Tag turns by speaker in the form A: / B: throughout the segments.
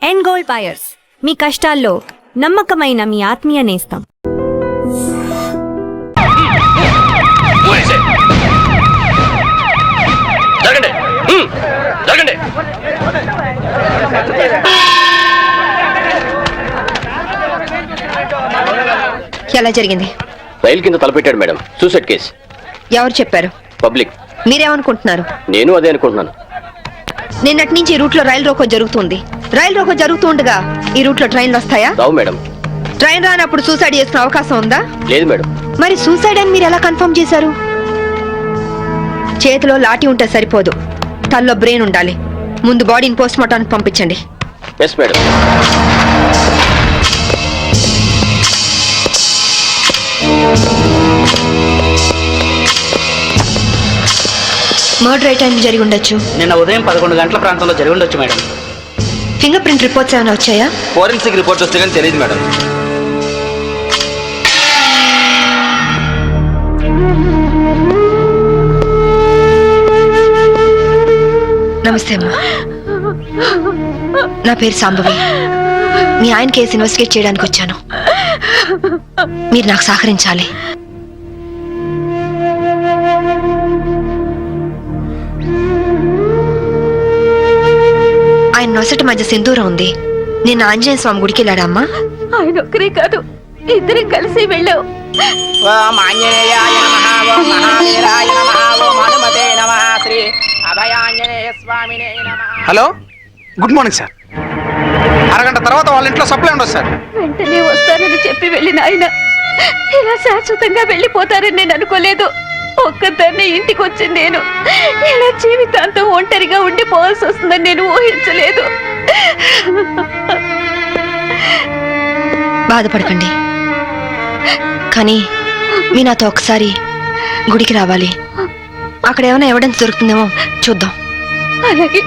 A: End gold buyers, మీ కష్టాల్లో నమ్మకమైన మీ ఆత్మీయ నేస్తం.
B: ఎలా జరిగింది?
C: రైలు కింద తలపెట్టాడు మేడం. Suicide case.
B: ఎవరు చెప్పారు?
C: పబ్లిక్.
B: మీరేమనుకుంటున్నారు?
C: నేను అదే అనుకుంటున్నాను.
B: నిన్నటి నుంచి ఈ రూట్ లో రైలు రోకో జరుగుతుంది. రైలు రోకో జరుగుతుండగా ఈ రూట్ లో ట్రైన్లు వస్తాయా?
C: రావు మేడం.
B: ట్రైన్ రానప్పుడు సూసైడ్ చేసుకునే అవకాశం ఉందా?
C: లేదు మేడం.
B: మరి సూసైడ్ అని మీరు ఎలా కన్ఫర్మ్ చేశారు? చేతిలో లాఠీ ఉంటే సరిపోదు, తల్లో బ్రెయిన్ ఉండాలి. ముందు బాడీని పోస్ట్ మార్టానికి పంపించండి.
C: Yes madam.
B: మర్డర్ ఏ టైం జరిగి ఉండొచ్చు?
D: నిన్న ఉదయం 11 గంటల ప్రాంతంలో జరిగి ఉండొచ్చు మేడం.
B: ఫింగర్ ప్రింట్ రిపోర్ట్స్ ఏమైనా వచ్చాయా?
E: ఫోరెన్సిక్ రిపోర్ట్ వస్తే కానీ తెలియదు మేడం.
B: నమస్తే అమ్మా, నా పేరు సాంబవి. మీ ఆయన కేసు ఇన్వెస్టిగేట్ చేయడానికి వచ్చాను. మీరు నాకు సహకరించాలి. ఆయన నొసటి మధ్య సింధూరం ఉంది. నిన్న ఆంజనేయ స్వామి గుడికి వెళ్ళాడమ్మా?
F: ఆయన ఒక్కరే కాదు, ఇద్దరం కలిసి వెళ్ళావు.
D: ఓం ఆంజనేయాయ నమః, ఓం మహావీరాయ నమః, ఓం హనుమతే నమః, శ్రీ అభయాంజనేయ స్వామినే నమః.
E: Hello, good morning sir. అరగంట తర్వాత వాళ్ళ ఇంట్లో సప్లై ఉండదు సార్.
F: వెంటనే వస్తానని చెప్పి వెళ్ళిన ఆయన ఇలా శాశ్వతంగా వెళ్ళిపోతారని నేను అనుకోలేదు. ఒక్కదాన్ని ఇంటికి వచ్చింది నేను ఇలా జీవితాంతం ఒంటరిగా ఉండిపోవాల్సి వస్తుందని నేను ఊహించలేదు.
B: బాధపడకండి, కానీ మీ నాతో ఒకసారి గుడికి రావాలి. అక్కడ ఏమైనా ఎవిడెన్స్ దొరుకుతుందేమో చూద్దాం.
F: అలాగే.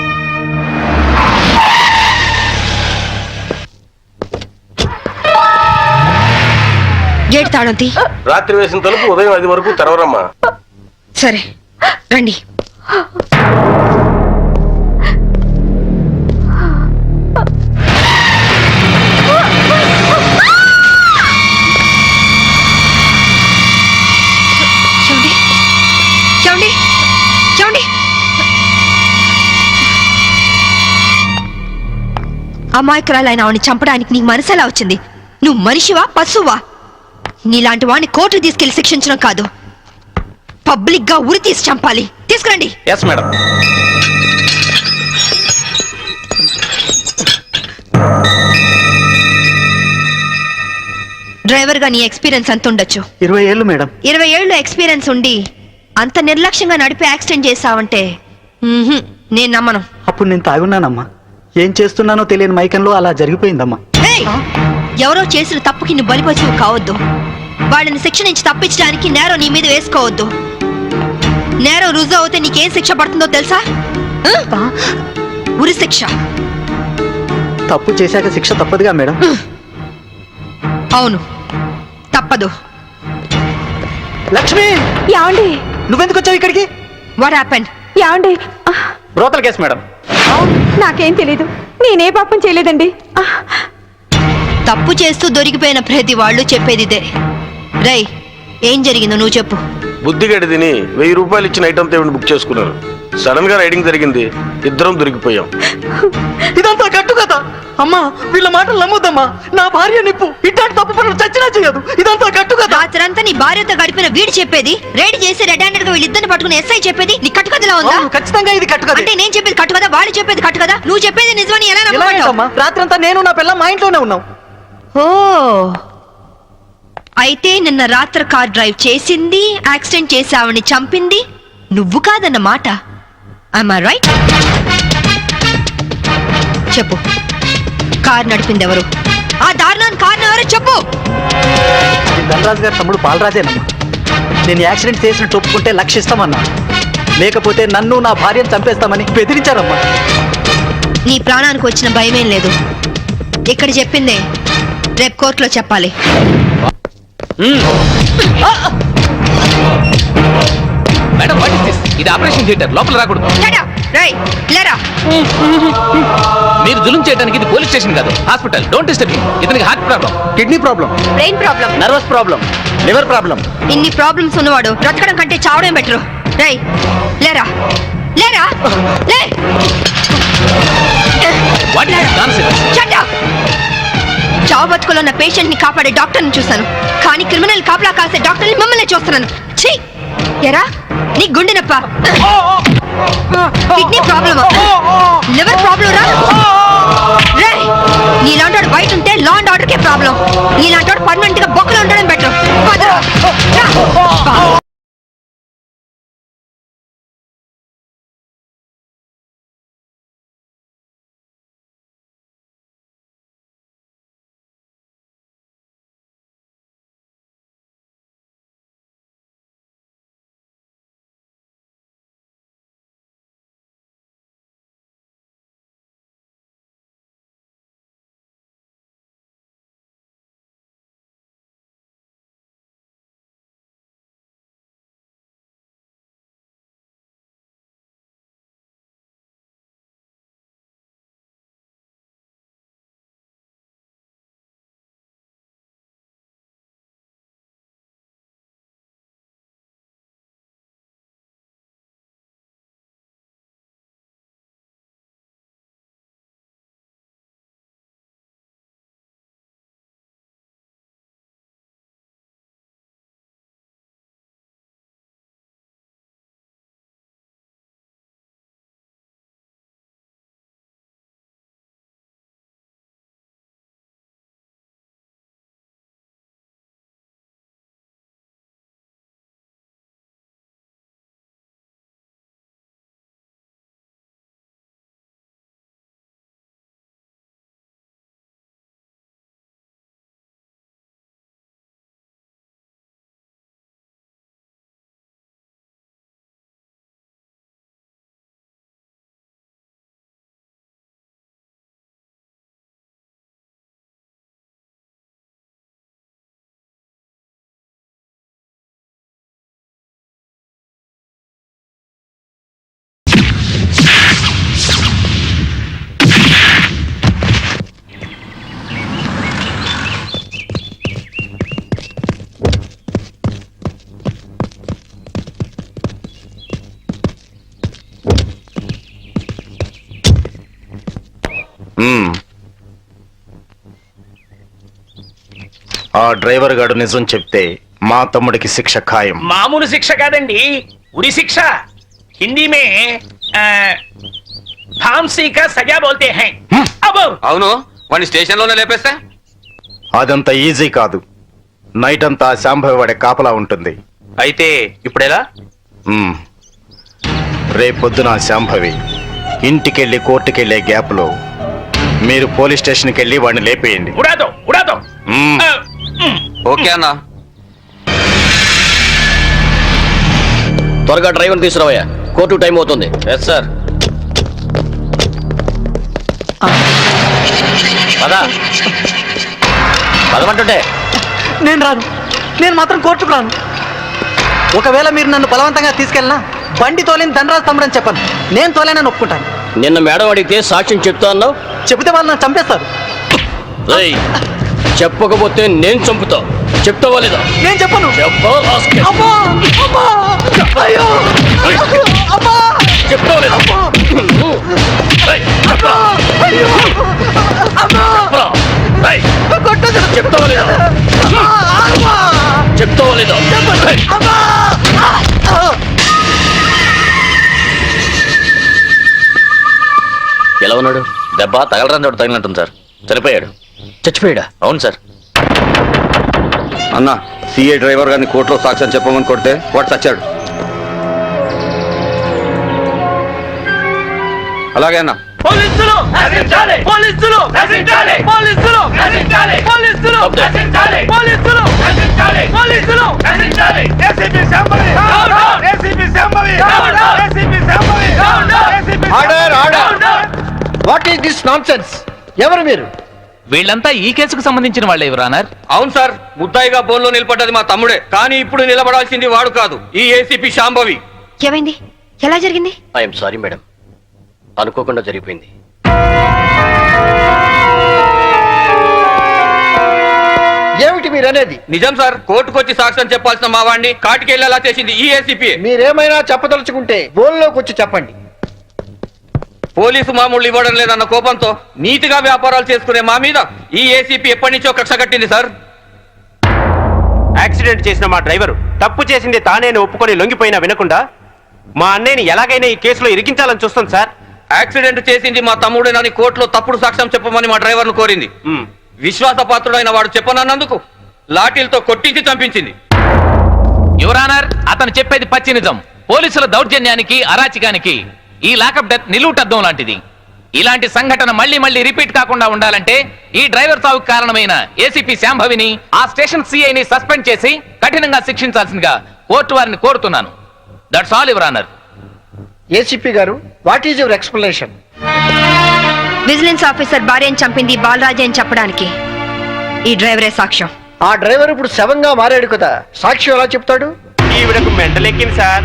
B: గేట్ తాళం తీ.
G: రాత్రి వేసిన తలుపు ఉదయం 10 వరకు తెరవరమ్మా.
B: సరే రండి. అమాయకురాలైన ఆవిని చంపడానికి నీకు మనసు ఎలా వచ్చింది? నువ్వు మనిషివా పశువా? నీలాంటి వాడిని కోర్టుకు తీసుకెళ్లి శిక్షించడం కాదు, పబ్లిక్ గా ఉరి తీసి చంపాలి. తీసుకురండి.
E: Yes madam.
B: డ్రైవర్ గా నీ ఎక్స్పీరియన్స్ ఎంత ఉండొచ్చు?
D: 20 ఏళ్ళు మేడం.
B: 20 ఏళ్ళు ఎక్స్పీరియన్స్ ఉండి అంత నిర్లక్ష్యంగా నడిపి యాక్సిడెంట్ చేసావంటే నేను నమ్మను.
D: అప్పుడు నేను తాగున్నానమ్మా. ఏం చేస్తున్నానో తెలియని మైకంలో అలా జరిగిపోయిందమ్మా.
B: ఏయ్! ఎవరో చేసిన తప్పుకి నువ్వు బలిపశువు కావద్దు. వాళ్ళని శిక్ష నుంచి తప్పించడానికి నేరం నీ మీద వేసుకోవద్దు. నేరం రుజువు అవుతే నీకేం శిక్ష పడుతుందో తెలుసా? ఉరి శిక్ష.
D: తప్పు చేశాక శిక్ష తప్పదుగా మేడం.
B: అవును, తప్పదు.
D: లక్ష్మి,
F: యాండి
D: నువ్వెందుకు వచ్చావు ఇక్కడికి?
B: What happened?
F: యాండి,
E: బ్రోతల కేసు మేడం.
F: నాకేం తెలీదు, నేనే పాపం చేయలేదండి.
B: తప్పు చేస్తూ దొరికిపోయిన ప్రతి వాళ్ళు చెప్పేది ఇదే. రై, ఏం జరిగిందో నువ్వు చెప్పు.
G: బుద్ధిగడి తిని 1000 రూపాయలు ఇచ్చిన ఐటమ్ తేవిని బుక్ చేసుకున్నాను. సడన్ గా రైడింగ్ జరిగింది, ఇద్దరం దొరికిపోయాం.
D: ఇదంతా కట్టు కదా అమ్మా. వీళ్ళ మాటలు నమ్మొద్దమ్మా. నా భార్య నిప్పు ఇట్లాంటి తప్పు పనులు చచ్చినా చేయదు. ఇదంతా కట్టు కదా.
B: రాత్రంతా నీ భార్యతో గడిపిన వీడు చెప్పేది, రైడ్ చేసి రెడ్ హ్యాండెడ్ గా వీళ్ళిద్దరిని పట్టుకుని ఎస్ఐ చెప్పేది నీ కట్టుకథలా ఉందా?
D: ఖచ్చితంగా ఇది కట్టు కదా.
B: అంటే నేను చెప్పేది కట్టు కదా, వాళ్ళు చెప్పేది కట్టు కదా. నువ్వు చెప్పేది నిజమని ఎలా నమ్మమంటావు?
D: రాత్రంతా నేను నా పిల్ల మా ఇంట్లోనే ఉన్నాం.
B: ఓ, అయితే నిన్న రాత్రి కార్ డ్రైవ్ చేసింది, యాక్సిడెంట్ చేసావని చంపింది నువ్వు కాదన్న మాట. Am I right? చెప్పు, కార్ నడిపింది ఎవరు? ఆ దారుణాన్ని కారణం ఎవరో చెప్పు.
D: ధనరాజు గారి తమ్ముడు బాలరాజేనమ్మా. నేను యాక్సిడెంట్ చేసినట్టు ఒప్పుకుంటే లక్షిస్తామన్నా, లేకపోతే నన్ను నా భార్యను చంపేస్తామని బెదిరించారమ్మా.
B: నీ ప్రాణానికి వచ్చిన భయమేం లేదు. ఇక్కడ చెప్పిందే రేపు కోర్టులో చెప్పాలి.
C: Madam, what is this? ఇది ఆపరేషన్ థియేటర్, లోపల రాకూడదు.
B: Shut up! రేయ్ లేరా.
H: మీరు జులుం చేయడానికి ఇది పోలీస్ స్టేషన్ కాదు, హాస్పిటల్. Don't disturb him. ఇతనికి heart problem,
D: kidney problem,
B: brain problem,
D: nervous problem, liver problem.
B: ఇన్ని ప్రాబ్లమ్స్ ఉన్నవాడు బ్రతకడం కంటే చావడం బెటరు. రేయ్ లేరా లేరా లే.
H: What is this nonsense?
B: Shut up! చావు బతుకులో ఉన్న పేషెంట్ ని కాపాడే డాక్టర్ ని చూశాను, కానీ క్రిమినల్ కాపలా కాసే డాక్టర్ ని మిమ్మల్ని చూస్తున్నాను. ఛీ! ఎరా నీ గుండె నొప్ప, కిడ్నీ ప్రాబ్లమ్, లివర్ ప్రాబ్లం రా. రేయ్ నీలాంటి బయట ఉంటే law and order K problem. నీలాంటి పర్మనెంట్ గా బొక్కలు ఉండడం బెటర్.
I: ఆ డ్రైవర్ గాడు నిజం చెప్తే మా తమ్ముడికి శిక్ష ఖాయం.
H: మామూలు శిక్ష కాదండి, ఉరి శిక్ష. హిందీ మే फांसी का सजा बोलते हैं.
C: అవును, వాడిని స్టేషన్ లోనే లేపేస్తే
I: అదంత ఈజీ కాదు. నైట్ అంతా శాంభవి వాడే కాపలా ఉంటుంది.
C: అయితే ఇప్పుడెలా?
I: రేపొద్దున శాంభవి ఇంటికెళ్ళి కోర్టుకెళ్లే గ్యాప్ లో మీరు పోలీస్ స్టేషన్కి వెళ్ళి వాడిని లేపేయండి.
H: ఉడాదో ఉడాదో.
C: ఓకే అన్న. త్వరగా డ్రైవర్ తీసుకురావయ్యా, కోర్టు టైం అవుతుంది. Yes sir. పద పదమంటుంటే.
D: నేను రాను, నేను మాత్రం కోర్టుకు రాను. ఒకవేళ మీరు నన్ను బలవంతంగా తీసుకెళ్ళినా బండి తోలేని ధనరాజు తమ్ముడు అని చెప్పను. నేను తోలేనని ఒప్పుకుంటాను.
C: నిన్న మేడం అడిగితే సాక్ష్యం చెప్తా అన్నావు.
D: చెబితే వాళ్ళు నన్ను చంపేస్తారు.
C: చెప్పకపోతే నేను చంపుతా. చెప్తావా లేదా?
D: నేను చెప్పను. అమ్మా! అమ్మా! అయ్యో! అమ్మా!
C: చెప్తావా లేదా?
D: అయ్యో! అమ్మా! కొట్టొద్దు.
C: చెప్తావా లేదా?
D: అమ్మా!
C: చెప్తావా లేదా?
D: అమ్మా!
C: ఎలా ఉన్నాడు? దెబ్బ తగలరాని చోట తగిలినట్టుంది సార్. చనిపోయాడు. చచ్చిపోయాడా? అవును సార్.
J: అన్న, సిఐ డ్రైవర్ గారిని కోర్టులో సాక్ష్యం చెప్పమని కొడితే వాడు చచ్చాడు. అలాగే అన్న.
H: పోలీసులు నశించాలి! పోలీసులు నశించాలి! పోలీసులు నశించాలి! పోలీసులు నశించాలి! పోలీసులు నశించాలి! పోలీసులు నశించాలి! ACP Shambhavi! ACP Shambhavi! ACP Shambhavi!
D: Order! Order! What is this nonsense? ఎవరు మీరు?
H: వీళ్ళంతా ఈ కేసుకు సంబంధించిన వాళ్ళే యువరానర్.
J: అవును సార్, ముద్దాయిగా బోన్లో నిలబడ్డది మా తమ్ముడే. కానీ ఇప్పుడు నిలబడాల్సింది వాడు కాదు, ఈ ఏసీపీ శాంభవి.
B: ఏమైంది? ఎలా జరిగింది?
C: I'm sorry madam. అనుకోకుండా జరిగిపోయింది.
E: ఏమిటి మీరనేది?
J: నిజం సార్, కోర్టుకొచ్చి సాక్ష్యం చెప్పాల్సిన మా వాడిని కాటికెళ్ళేలా చేసింది ఈ ఏసీపీ.
E: మీరేమైనా చెప్పదలుచుకుంటే బోల్లోకి వచ్చి చెప్పండి.
J: పోలీసు మామూలు ఇవ్వడం లేదన్న కోపంతో నీతిగా వ్యాపారాలు చేసుకునే మా మీద ఈ ఏసీపీ ఎప్పటి నుంచో కక్ష కట్టింది సార్.
K: యాక్సిడెంట్ చేసిన మా డ్రైవరు తప్పు చేసింది తానేని ఒప్పుకొని లొంగిపోయినా వినకుండా మా అన్నయ్యని ఎలాగైనా ఈ కేసులో ఇరికించాలని చూస్తాం సార్.
J: యాక్సిడెంట్ చేసింది మా తమ్ముడేనని కోర్టులో తప్పుడు సాక్ష్యం చెప్పమని మా డ్రైవర్ను కోరింది. విశ్వాసపాత్రుడైన వాడు చెప్పనన్నందుకు లాఠీలతో కొట్టించి చంపించింది.
H: యువర్ ఆనర్, అతను చెప్పేది పచ్చి నిజం. పోలీసుల దౌర్జన్యానికి, అరాచకానికి ఈ లాకప్ డెత్ నిలువుటద్దం లాంటిది. ఇలాంటి సంఘటన మళ్ళీ మళ్ళీ రిపీట్ కాకుండా ఉండాలంటే ఈ డ్రైవర్ సావుకు కారణమైన ఏసీపీ శాంభవిని, ఆ స్టేషన్ సిఐని సస్పెండ్ చేసి కఠినంగా శిక్షించాల్సిందిగా కోర్టు వారిని కోరుతున్నాను. That's all your honour.
E: ACP గారు, what is your explanation?
B: Vigilance officer భార్యను చంపింది బాలరాజే అని చెప్పడానికి ఈ డ్రైవరే సాక్ష్యం.
E: ఆ డ్రైవర్ ఇప్పుడు శవంగా మారాడు కదా, సాక్షి ఎలా చెప్తాడు?
K: ఈవిడకు మెంటలెక్కింది సార్.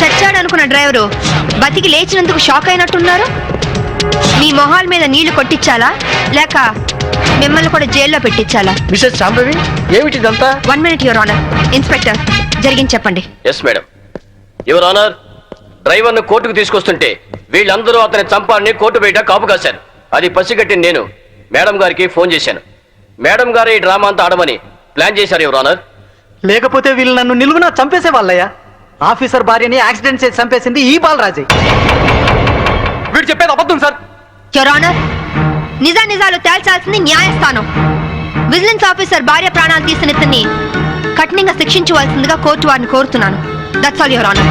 B: చచ్చాడు అనుకున్న డ్రైవరు బతికి లేచినందుకు షాక్ అయినట్టున్నారు. మీ మొహాల మీద నీళ్లు కొట్టించాలా లేక మిమ్మల్ని కూడా జైల్లో పెట్టించాలా?
E: మిసెస్ శాంభవి, ఏమిటిదంతా?
B: 1 minute యువర్ ఆనర్. ఇన్స్పెక్టర్, జరిగింది చెప్పండి.
C: Yes madam. యువర్ ఆనర్, డ్రైవర్ను కోర్టుకు తీసుకొస్తుంటే వీళ్ళందరూ అతని చంపాలని కోర్టు బయట కాపు కాశారు. అది పసిగట్టి నేను మేడం గారికి ఫోన్ చేశాను. మేడం గారు ఈ డ్రామా అంతా ఆడమని ప్లాన్ చేశారు యువర్ ఆనర్.
D: లేకపోతే వీళ్ళు నన్ను నిలువునా చంపేసే వాళ్ళయ్యా. ఆఫీసర్ భార్యని యాక్సిడెంట్ చేసి చంపేసింది ఈ బాలరాజే.
J: వీడు చెప్పేది అబద్ధం సార్.
B: యువర్ ఆనర్, నిజాలు తేల్చాల్సింది న్యాయస్థానం. విజిలెన్స్ ఆఫీసర్ భార్య ప్రాణాలు తీసిన ఇతన్ని కఠినంగా శిక్షించవలసిందిగా కోర్టు వారిని కోరుతున్నాను. That's all your honour.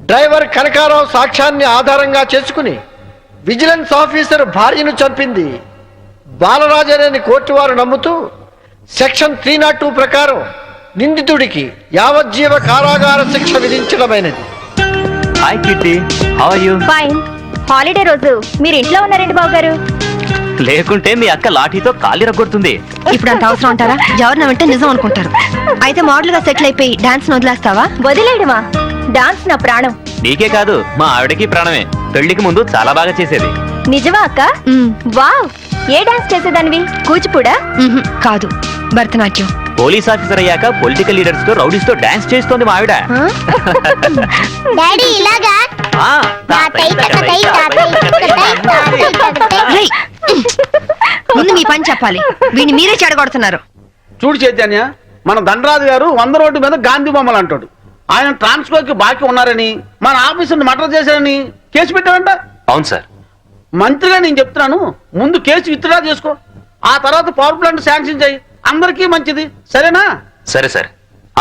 E: Driver Kanakarao సాక్ష్యాన్ని ఆధారంగా చేసుకుని విజిలెన్స్ ఆఫీసర్ భార్యను చంపింది బాలరాజనేని కోర్టు వారు నమ్ముతూ సెక్షన్ 302 ప్రకారం నిందితుడికి యావజ్జీవ కారాగార శిక్ష విధించడమైనది.
D: Hi Kitty, how are you?
F: Fine. Holiday రోజు మీరు ఇంట్లో ఉన్నారండి బాబు గారు.
D: లేకుంటే మీ అక్క లాఠీతో కాలి రగొడుతుంది.
B: ఇప్పుడు అంత అవసరం అంటారా? ఎవరిన వెంటే నిజం అనుకుంటారు. అయితే మోడల్ గా సెటిల్ అయిపోయి డాన్స్ వదిలేస్తావా?
F: వదిలేయడమా? డాన్స్ నా ప్రాణం.
D: నీకే కాదు, మా ఆవిడకి ప్రాణమే. పెళ్లికి ముందు చాలా బాగా చేసేది.
F: నిజమా అక్క? వావ్, ఏ డాన్స్ చేసేదానివి? కూచిపూడా?
B: కాదు, భరతనాట్యం.
D: పోలీస్ ఆఫీసర్ అయ్యాక పొలిటికల్ లీడర్స్ తో రౌడీస్ తో డాన్స్ చేస్తోంది మా ఆవిడ.
F: డాడీ ఇలాగా?
B: రేయ్, ముందు మీ పని చెప్పాలి. వీడిని మీరే చెడగొడుతున్నారు.
E: చూడు చైతన్య, మన దండరాజు గారు 100 రోడ్డు మీద గాంధీ బొమ్మలు అంటాడు. ఆయన ట్రాన్స్ఫర్ కి బాకీ ఉన్నారని, మన ఆఫీసుని మర్డర్ చేశారని కేసు పెట్టారంట.
K: అవును సార్.
E: మంత్రిగా నేను చెప్తున్నాను, ముందు కేసు విత్డ్రా చేసుకో, ఆ తర్వాత పవర్ ప్లాంట్ శాంక్షన్ చేయి. అందరికీ మంచిది, సరేనా?
K: సరే సార్,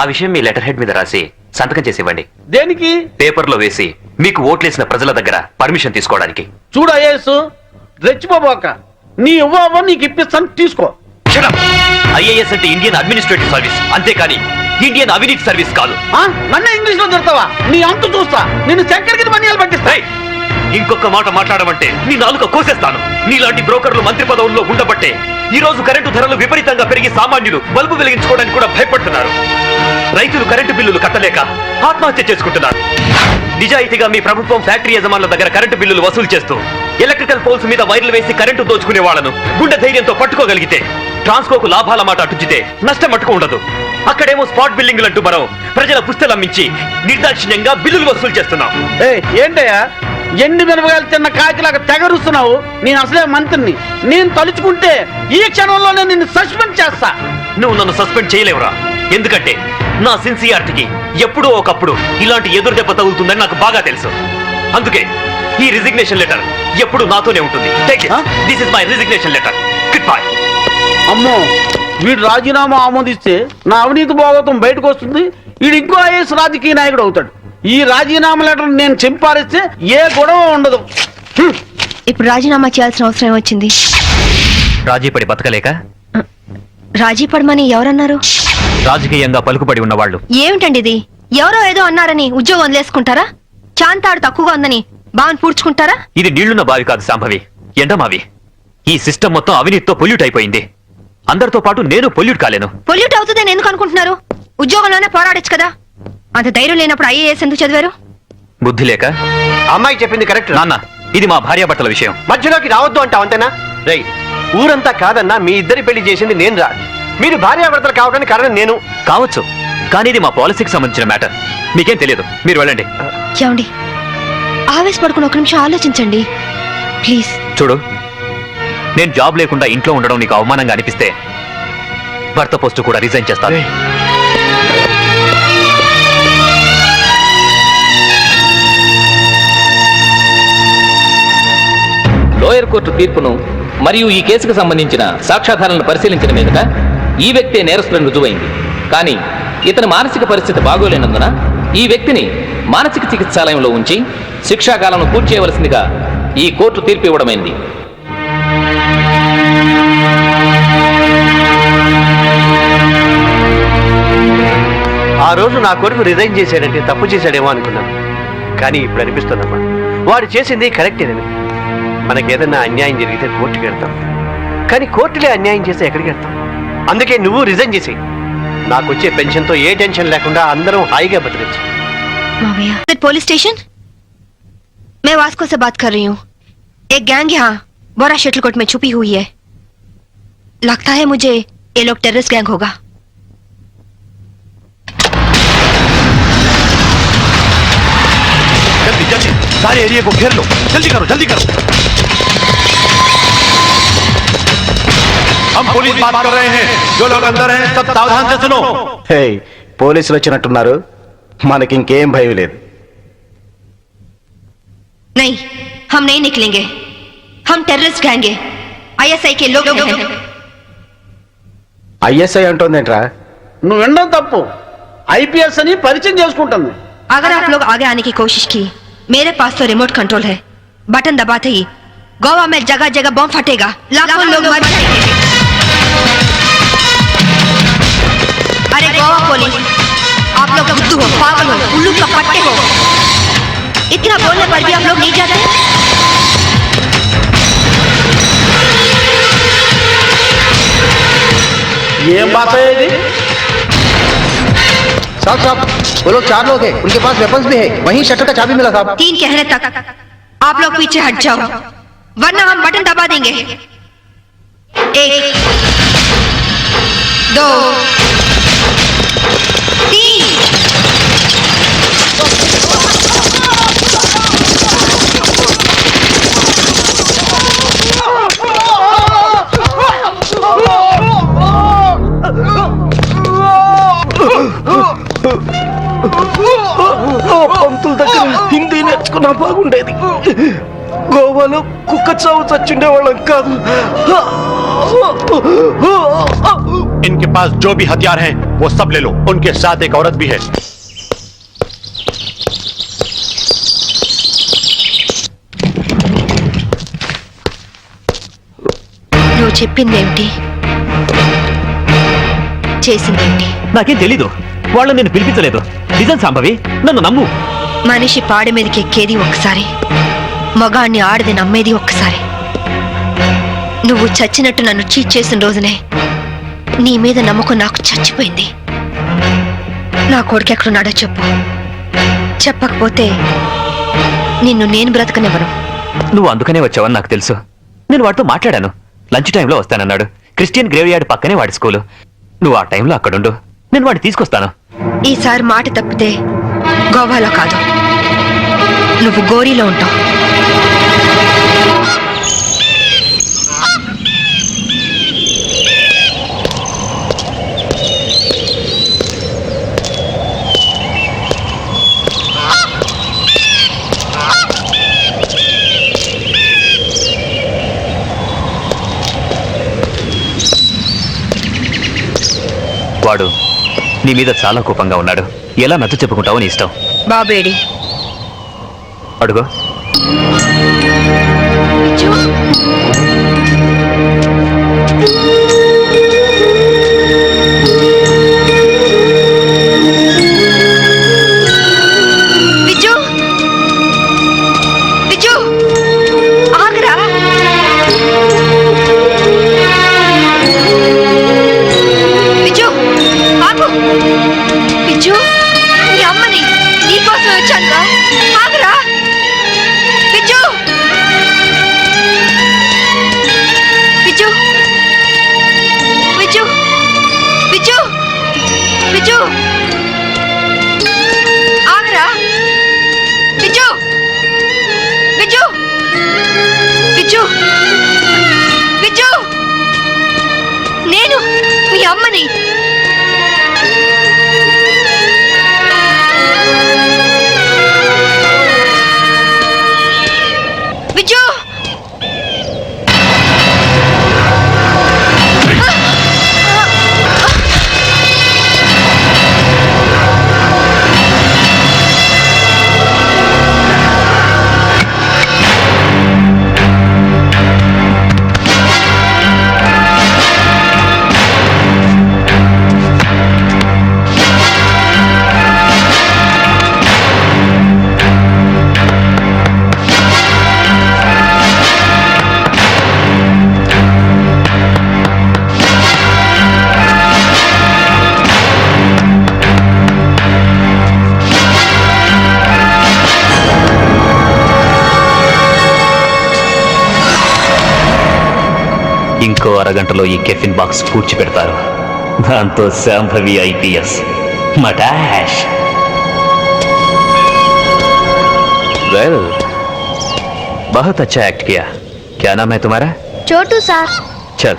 K: ఆ విషయం మీ లెటర్ హెడ్ మీద రాసి సంతకం చేసి ఇవ్వండి.
E: దేనికి?
K: పేపర్లో వేసి మీకు ఓట్లేసిన ప్రజల దగ్గర పర్మిషన్ తీసుకోవడానికి.
E: చూడు ఐఏఎస్, రెచ్చిపోబోక, నీ ఇవ్వ నీకు ఇప్పిస్తాను, తీసుకో.
K: ఐఏఎస్ అంటే ఇండియన్ అడ్మినిస్ట్రేటివ్ సర్వీస్, అంతేకాని ఇండియన్ అవినీతి సర్వీస్ కాదు.
E: నన్ను ఇంగ్లీష్ లో తిడతావా? నీ అంతు చూస్తా, నిన్ను చక్కెరకి మనియాలు పట్టిస్తాయి.
K: ఇంకొక మాట మాట్లాడమంటే నీ నాలుక కోసేస్తాను. నీలాంటి బ్రోకర్లు మంత్రి పదవుల్లో ఉండబట్టే ఈ రోజు కరెంటు ధరలు విపరీతంగా పెరిగి సామాన్యులు బల్బు వెలిగించుకోవడానికి కూడా భయపడుతున్నారు. రైతులు కరెంటు బిల్లులు కట్టలేక ఆత్మహత్య చేసుకుంటున్నారు. నిజాయితీగా మీ ప్రభుత్వం ఫ్యాక్టరీ యజమానుల దగ్గర కరెంటు బిల్లులు వసూలు చేస్తూ ఎలక్ట్రికల్ పోల్స్ మీద వైర్లు వేసి కరెంటు దోచుకునే వాళ్లను గుండె ధైర్యంతో పట్టుకోగలిగితే ట్రాన్స్కోకు లాభాల మాట అటుచితే నష్టం మట్టుకు ఉండదు. అక్కడేమో స్పాట్ బిల్లింగ్లు అంటూ మనం ప్రజల పుస్తలు అమ్మించి నిర్దాక్షిణ్యంగా బిల్లులు వసూలు చేస్తున్నాం.
E: ఏంటయ్యా ఎండు మిరపకాయలు తిన్న కాకిలాగా తెగరుస్తున్నావు? నేను అసలే మంత్రిని, నేను తలుచుకుంటే ఈ క్షణంలోనే నిన్ను సస్పెండ్ చేస్తా.
K: నువ్వు నన్ను సస్పెండ్ చేయలేవురా, ఎందుకంటే నా సిన్సియారిటీకి ఎప్పుడో ఒకప్పుడు ఇలాంటి ఎదురు దెబ్బ తగులుతుందని నాకు బాగా తెలుసు. అందుకే ఈ రిజిగ్నేషన్ లెటర్ ఎప్పుడు నాతోనే ఉంటుంది. This is my resignation letter. Good bye.
E: అమ్మో, వీడు రాజీనామా ఆమోదిస్తే నా అవినీతి భోగతం బయటకు వస్తుంది. వీడు ఇంకో ఐఏఎస్ రాజకీయ నాయకుడు అవుతాడు. ఈ రాజీనామా లెటర్ నేను చింపారిస్తే ఏ గొడవ ఉండదు.
B: ఇప్పుడు రాజీనామా చేయాల్సిన అవసరం వచ్చింది.
K: రాజీపడి బతకలేక
B: రాజీ పడమని ఎవరన్నారు?
K: రాజకీయంగా పలుకుబడి ఉన్నవాళ్ళు.
B: ఏమిటండి ఇది? ఎవరో ఏదో అన్నారని ఉద్యోగం వదిలేసుకుంటారా? చాంతాడు తక్కువగా ఉందని బావని పూడ్చుకుంటారా?
K: ఇది నీళ్లున్న బావి కాదు శాంభవి, ఎండమావి. ఈ సిస్టమ్ మొత్తం అవినీతితో పొల్యూట్ అయిపోయింది. అందరితో పాటు నేను పొల్యూట్ కాలేను.
B: పొల్యూట్ అవుతుందని ఎందుకు అనుకుంటున్నారు? ఉద్యోగంలోనే పోరాడొచ్చు కదా. అంత ధైర్యం లేనప్పుడు ఐఏఎస్ ఎందుకు చదివారు?
K: బుద్ధి లేక.
L: అమ్మాయి చెప్పింది కరెక్ట్
K: నాన్న, ఇది మా భార్యాభర్తల విషయం.
L: మధ్యలోకి రావద్దు అంటావు అంతేనా? రై, ఊరంతా కాదన్నా మీ ఇద్దరి పెళ్లి చేసింది నేను రా. మీరు భార్యాభర్తలు కావడానికి కారణం నేను
K: కావచ్చు, కానీ ఇది మా పాలసీకి సంబంధించిన మ్యాటర్. మీకేం తెలియదు, మీరు వెళ్ళండి.
B: ఏమండి, ఆవేశపడుకుని ఒక నిమిషం ఆలోచించండి ప్లీజ్.
K: చూడు, నేను జాబ్ లేకుండా ఇంట్లో ఉండడం నీకు అవమానంగా అనిపిస్తే భర్త పోస్టు కూడా రిజైన్ చేస్తాను.
H: లోయర్ కోర్టు తీర్పును మరియు ఈ కేసుకు సంబంధించిన సాక్ష్యాధారాలను పరిశీలించిన మీదట ఈ వ్యక్తే నేరస్తులను రుజువైంది. కానీ ఇతని మానసిక పరిస్థితి బాగోలేనందున ఈ వ్యక్తిని మానసిక చికిత్సాలయంలో ఉంచి శిక్షాకాలను పూర్తి చేయవలసిందిగా ఈ కోర్టు తీర్పు ఇవ్వడమైంది.
L: ఆ రోజు నా కొడుకు రిజైన్ చేశాడంటే తప్పు చేశాడేమో అనుకున్నాను. కానీ ఇప్పుడు అనిపిస్తుందమ్మా, వాడు చేసింది కరెక్టేనని. మనకేదన్నా అన్యాయం జరిగితే కోర్టుకి వెళ్తాం, కానీ కోర్టులే అన్యాయం చేస్తే ఎక్కడికి వెళ్తాం? అందుకే నువ్వు రిజైన్ చేసి నాకు వచ్చే పెన్షన్తో ఏ టెన్షన్ లేకుండా అందరం హాయిగా బతకచ్చు.
B: पुलिस स्टेशन, मैं वास्को से बात कर रही हूँ. एक गैंग यहाँ बोरा शटलकोट में छुपी हुई है. लगता है मुझे ये लोग टेररिस्ट गैंग होगा.
I: जल्दी जल्दी सारे एरिया को घेर लो, जल्दी करो जल्दी करो. हम पुलिस बात कर रहे हैं, जो लोग अंदर हैं सब सावधान से सुनो. హే, పోలీసులు వచ్చినట్టున్నారు, మనకి ఇంకేం భయం లేదు.
B: नहीं, हम नहीं निकलेंगे. हम टेररिस्ट गैंग हैं, ISI के लोग हैं.
I: ఐఎస్ఐ అంటోందేంట్రా?
E: నువ్వు వినడం తప్పు. IPS అని పరిచయం చేసుకుంటుంది.
B: अगर आप लोग आगे आने की कोशिश की, मेरे पास तो रिमोट कंट्रोल है. बटन दबाते ही गोवा में जगह जगह बम फटेगा, लाखों लोग मर जाएंगे. अरे गोवा पुलिस, आप लोग बुद्धू हो, पागल हो, उल्लू का पट्टे हो. इतना बोलने पर भी आप लोग नहीं जाते.
E: ఏం బాత ఇది?
L: साहब साहब, वो लोग 4 लोग हैं, उनके पास वेपन्स भी है. वहीं शटर का चाबी मिला साहब.
B: 3 कहने तक आप लोग पीछे हट जाओ, वरना हम बटन दबा देंगे. 1 2 3.
G: పంతుల దగ్గర హిందీ నేర్చుకున్నా బాగుండేది. గోవాలో కుక్క చావు చచ్చుండేవాళ్ళం కాదు.
I: इनके पास जो भी हथियार हैं वो सब ले लो, उनके साथ एक औरत भी है.
B: నువ్వు చెప్పిందేమిటి, చేసిందేమిటి?
K: నాకేం తెలీదు, వాళ్ళు నేను పిలిపించలేదు. నిజం శాంభవి, నన్ను నమ్ము.
B: మనిషి పాడి మీదకి ఎక్కేది ఒక్కసారి, మగాణ్ణి ఆడది నమ్మేది ఒక్కసారి. నువ్వు చచ్చినట్టు నన్ను చీట్ చేసిన రోజునే నీ మీద నమ్మకం నాకు చచ్చిపోయింది. నా కొడుకు ఎక్కడున్నాడో చెప్పు. చెప్పకపోతే నిన్ను నేను బ్రతకనివ్వను.
K: నువ్వు అందుకనే వచ్చావని నాకు తెలుసు. నేను వాడితో మాట్లాడాను. లంచ్ టైంలో వస్తానన్నాడు. క్రిస్టియన్ గ్రేవ్ యార్డ్ పక్కనే వాడి స్కూలు. నువ్వు ఆ టైంలో అక్కడుండు, నేను వాడిని తీసుకొస్తాను.
B: ఈసారి మాట తప్పితే గోవాలో కాదు, నువ్వు గోరీలో ఉంటావు.
K: వాడు నీ మీద చాలా కోపంగా ఉన్నాడు. ఎలా నచ్చ చెప్పుకుంటావో నీ ఇష్టం.
B: బాబేడి
K: అడుగు.
B: ఆగరా విజు విజు విజు విజు విజు ఆగరా విజు విజు విజు విజు నేను మీ అమ్మని విజు
K: ఇంకో అరగంటలో ఈ కెఫిన్ బాక్స్ పూడ్చి పెడతారు. దాంతో శాంభవి ఐపీఎస్ మటాష్. वेल बहुत अच्छा एक्ट किया. क्या नाम है तुम्हारा?
B: చోటు సార్.
K: चल.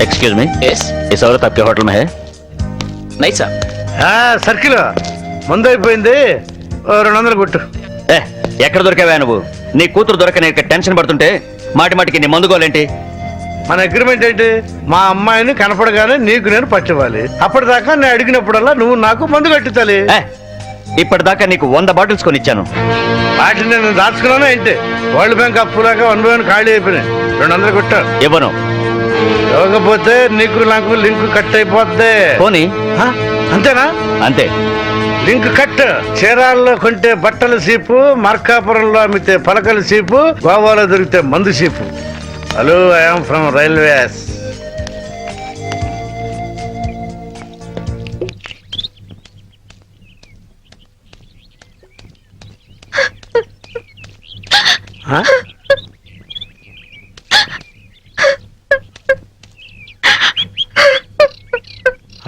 I: Excuse me,
C: yes.
I: इस औरत आपके होटल में है?
C: नहीं साहब.
E: సర్కిల్ ముందు అయిపోయింది, 200 కొట్టు.
I: ఏ ఎక్కడ దొరికావా నువ్వు? నీ కూతురు దొరకని టెన్షన్ పడుతుంటే మాటి మాటికి నీ మందుకోలేంటి?
E: మన అగ్రిమెంట్ ఏంటి? మా అమ్మాయిని కనపడగానే నీకు నేను పట్టివ్వాలి. అప్పటిదాకా నేను అడిగినప్పుడల్లా నువ్వు నాకు మందు కట్టించాలి.
I: ఇప్పటిదాకా నీకు 100 బాటిల్స్ కొనిచ్చాను.
E: వాటిని నేను దాచుకున్నాను ఏంటి? వరల్డ్ బ్యాంక్ అప్పులాగా 1 ఖాళీ అయిపోయినాయి. 200 కొట్టు.
I: ఇవ్వను.
E: ఇవ్వకపోతే నీకు నాకు లింక్ కట్ అయిపోద్ది.
I: పోనీ.
E: అంతేనా?
I: అంతే.
E: Link cut. చీరాల్లో కొంటే బట్టల సీపు, మార్కాపురంలో అమ్మితే పలకల సీపు, గోవాలో దొరికితే మందు cheap. Hello, I'm from railways.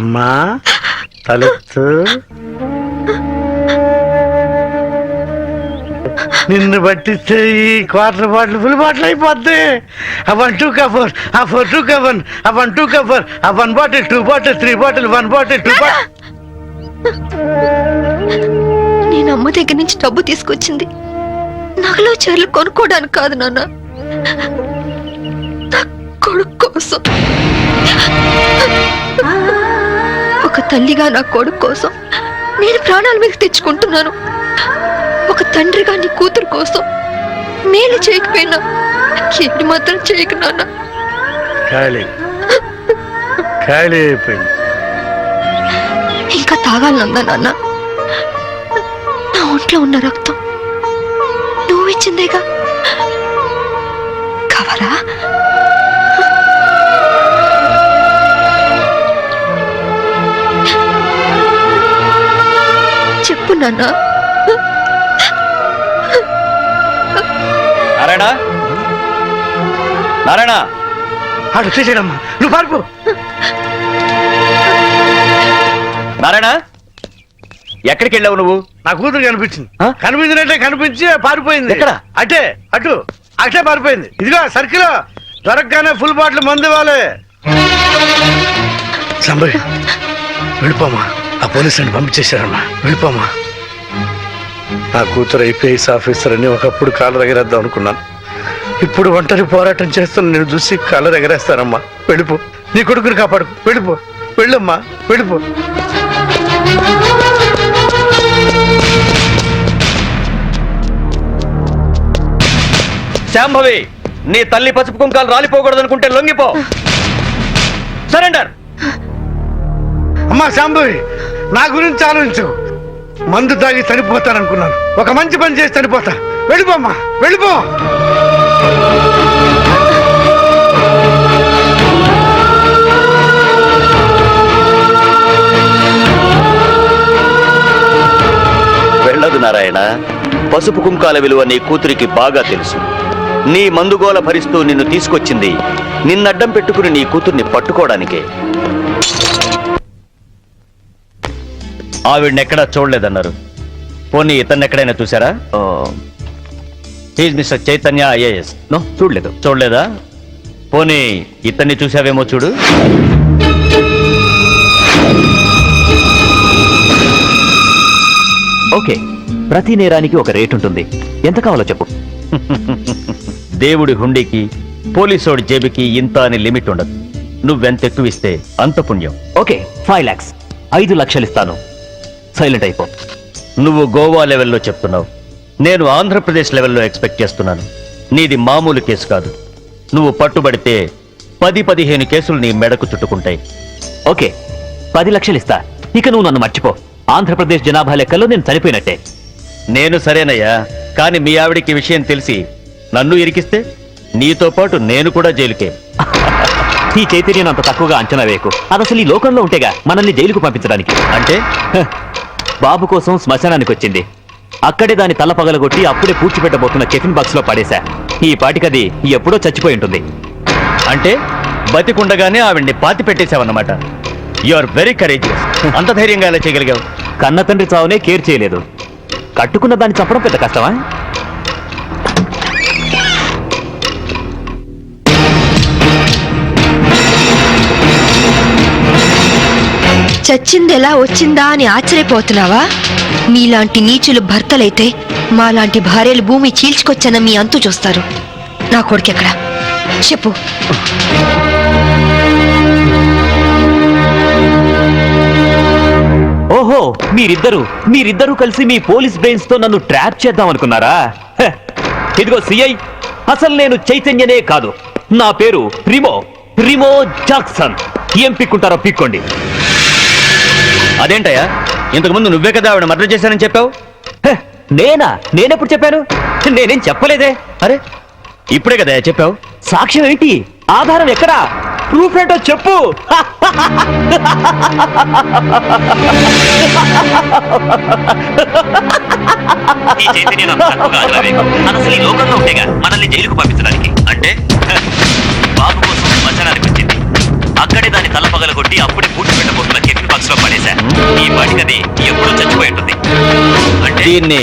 E: అమ్మా తలెత్తు. నిన్ను పట్టిస్తే ఈ క్వార్టర్ బాటిల్ ఫుల్ బాటిల్ అయిపోద్ది. ఆ 1 2 కవర్, ఆ 4 2 కవర్, ఆ 1 2 కవర్, ఆ 1 bottle 2 bottle 3 bottle 1 bottle 2 bottle.
B: నేను అమ్మ దగ్గర నుంచి డబ్బు తీసుకొచ్చింది నగలు చీరలు కొనుక్కోవడానికి కాదు నాన్న, నా కొడుకు కోసం. ఒక తల్లిగా నా కొడుకు కోసం నేను ప్రాణాల మీద తెచ్చుకుంటున్నాను. ఒక తండ్రిగా నీ కూతురు కోసం మేలు చేయకపోయినా ఏది మాత్రం చేయకు నాన్న.
E: ఖాళీ ఖాళీ అయిపోయింది.
B: ఇంకా తాగాలనుందా నాన్న? నా ఒంట్లో ఉన్న రక్తం నువ్వు ఇచ్చిందేగా. కావాలా? చెప్పు నాన్న.
I: నారాయణ, నారాయణ,
E: అటు చేసేయడమ్మా, నువ్వు పారిపో.
I: నారాయణ, ఎక్కడికి వెళ్ళావు నువ్వు?
E: నా కూతురు కనిపించింది. కనిపించినట్టే కనిపించి పారిపోయింది.
I: ఎక్కడ?
E: అటే అటే పారిపోయింది. ఇదిగో సర్కిల్ దొరకగానే ఫుల్ బాటిల్ మందు ఇవ్వాలి. సంబరి వెళ్ళిపోమా, ఆ పోలీసుని పంపించేశారమ్మా, వెళ్ళిపోమా. నా కూతురు ఐపీఎస్ ఆఫీసర్ అని ఒకప్పుడు కాలు దగ్గరేద్దాం అనుకున్నాను.
I: ఇప్పుడు ఒంటరి పోరాటం చేస్తున్న నేను చూసి కళ్ళ ఎగరేస్తానమ్మా. వెళ్ళిపో, నీ కొడుకుని కాపాడు. వెళ్ళిపో, వెళ్ళమ్మా, వెళ్ళిపో.
J: శాంభవి, నీ తల్లి పసుపు కుంకాలు రాలిపోకూడదనుకుంటే లొంగిపో. సరెండర్.
I: అమ్మా శాంభవి, నా గురించి ఆలోచించు. మందు తాగి చనిపోతాననుకున్నాను, ఒక మంచి పని చేసి చనిపోతా. వెళ్ళిపోమ్మా, వెళ్ళిపో.
C: వెళ్ళదు నారాయణ. పసుపు కుంకాల విలువ నీ కూతురికి బాగా తెలుసు. నీ మందుగోల భరిస్తూ నిన్ను తీసుకొచ్చింది నిన్నడ్డం పెట్టుకుని నీ కూతుర్ని పట్టుకోవడానికే. ఆవిడనెక్కడా చూడలేదన్నారు. పోనీ ఇతన్నెక్కడైనా చూసారా? He's mister Chaitanya IAS.
K: No, చూడలేదు.
C: చూడలేదా? పోనీ ఇతన్ని చూసావేమో చూడు.
K: ఓకే, ప్రతి నేరానికి ఒక రేట్ ఉంటుంది. ఎంత కావాలో చెప్పు.
C: దేవుడి హుండీకి పోలీసోడి జేబుకి ఇంత అని లిమిట్ ఉండదు. నువ్వెంత ఎక్కువ ఇస్తే అంత పుణ్యం.
K: ఓకే, 5 lakhs, 5 లక్షలు ఇస్తాను. సైలెంట్ అయిపో.
C: నువ్వు గోవా లెవెల్లో చెప్తున్నావు, నేను ఆంధ్రప్రదేశ్ లెవెల్లో ఎక్స్పెక్ట్ చేస్తున్నాను. నీది మామూలు కేసు కాదు. నువ్వు పట్టుబడితే 10-15 కేసులు నీ మెడకు చుట్టుకుంటాయి.
K: ఓకే, 10 లక్షలు ఇస్తా. ఇక నువ్వు నన్ను మర్చిపో. ఆంధ్రప్రదేశ్ జనాభా లెక్కల్లో నేను చనిపోయినట్టే.
C: నేను సరేనయ్యా, కానీ మీ ఆవిడికి విషయం తెలిసి నన్ను ఇరికిస్తే నీతో పాటు నేను కూడా జైలుకే.
K: ఈ చైతన్యం అంత తక్కువగా అంచనా వేయకు. అది అసలు ఈ లోకంలో ఉంటేగా మనల్ని జైలుకు పంపించడానికి.
C: అంటే
K: బాబు కోసం శ్మశానానికి వచ్చింది. అక్కడే దాని తల పగలగొట్టి అప్పుడే పూడ్చిపెట్టబోతున్న కెఫిన్ బాక్స్ లో పడేశా. ఈ పాటికది ఎప్పుడో చచ్చిపోయి ఉంటుంది.
C: అంటే బతికుండగానే ఆవిడ్ని పాతి పెట్టేశావన్నమాట. You are very courageous. అంత ధైర్యంగా ఎలా చేయగలిగావు?
K: కన్న తండ్రి చావునే కేర్ చేయలేదు. కట్టుకున్న దాన్ని చంపడం పెద్ద కష్టమా?
B: చచ్చింది ఎలా వచ్చిందా అని ఆశ్చర్యపోతున్నావా? మీలాంటి నీచులు భర్తలైతే మాలాంటి భార్యలు భూమి చీల్చుకొచ్చన్న మీ అంతు చూస్తారు. నా కొడుకెక్కడ చెప్పు.
K: ఓహో, మీరిద్దరూ కలిసి మీ పోలీస్ బ్రెయిన్స్ తో నన్ను ట్రాప్ చేద్దాం అనుకున్నారా? ఇదిగో సిఐ, అసలు నేను చైతన్యనే కాదు. నా పేరు రిమో జాక్సన్. ఏం పిక్కుంటారో పిక్కోండి.
C: అదేంటయ్యా, ఇంతకుముందు నువ్వే కదా ఆవిడ మర్డర్ చేశానని చెప్పావు.
K: నేనెప్పుడు చెప్పాను? నేనేం చెప్పలేదే.
C: అరే, ఇప్పుడే కదా చెప్పావు.
K: సాక్ష్యం ఏంటి? ఆధారం ఎక్కడా? ప్రూఫ్ ఏంటో చెప్పు. అసలు ఈ లోకంలో ఉంటేగా మనల్ని జైలుకు పంపించడానికి. అంటే బాబు కోసం శ్మశానానికి వచ్చింది. అక్కడే దాని తల పగలగొట్టి అప్పుడే పూడ్చిపెట్టబోతున్న కెఫిన్ బాక్స్ లో పడేశా. ఈ పాటికది ఎప్పుడో చచ్చిపోయి ఉంటుంది. అంటే
C: దీన్ని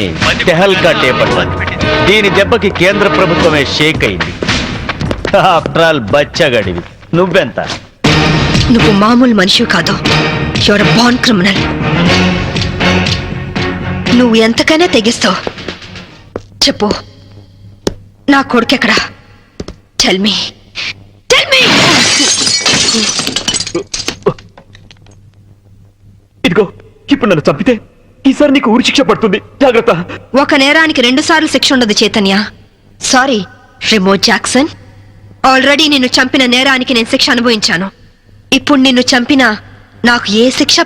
C: టెహల్కా టేప్ అంటారు. దీని దెబ్బకి కేంద్ర ప్రభుత్వమే షేక్ అయింది. ఆఫ్టర్ ఆల్ బచ్చగడివి. నువ్వెంత?
B: నువ్వు మామూలు మనిషి కాదు. Your born criminal. నువ్వు ఎంతకైనా తెగిస్తావు. చెప్పు, నా కొడుకెక్కడా? Tell me.
K: ఇదిగో, ఇప్పుడు నన్ను చంపితే ఈసారి నీకు ఊరి శిక్ష పడుతుంది. జాగ్రత్త.
B: ఒక నేరానికి 2 సార్లు శిక్ష ఉండదు Chaitanya. Sorry Remo Jackson. Already నిన్ను చంపిన నేరానికి నేను శిక్ష అనుభవించాను. ఇప్పుడు నిన్ను చంపినా నాకు ఏ శిక్ష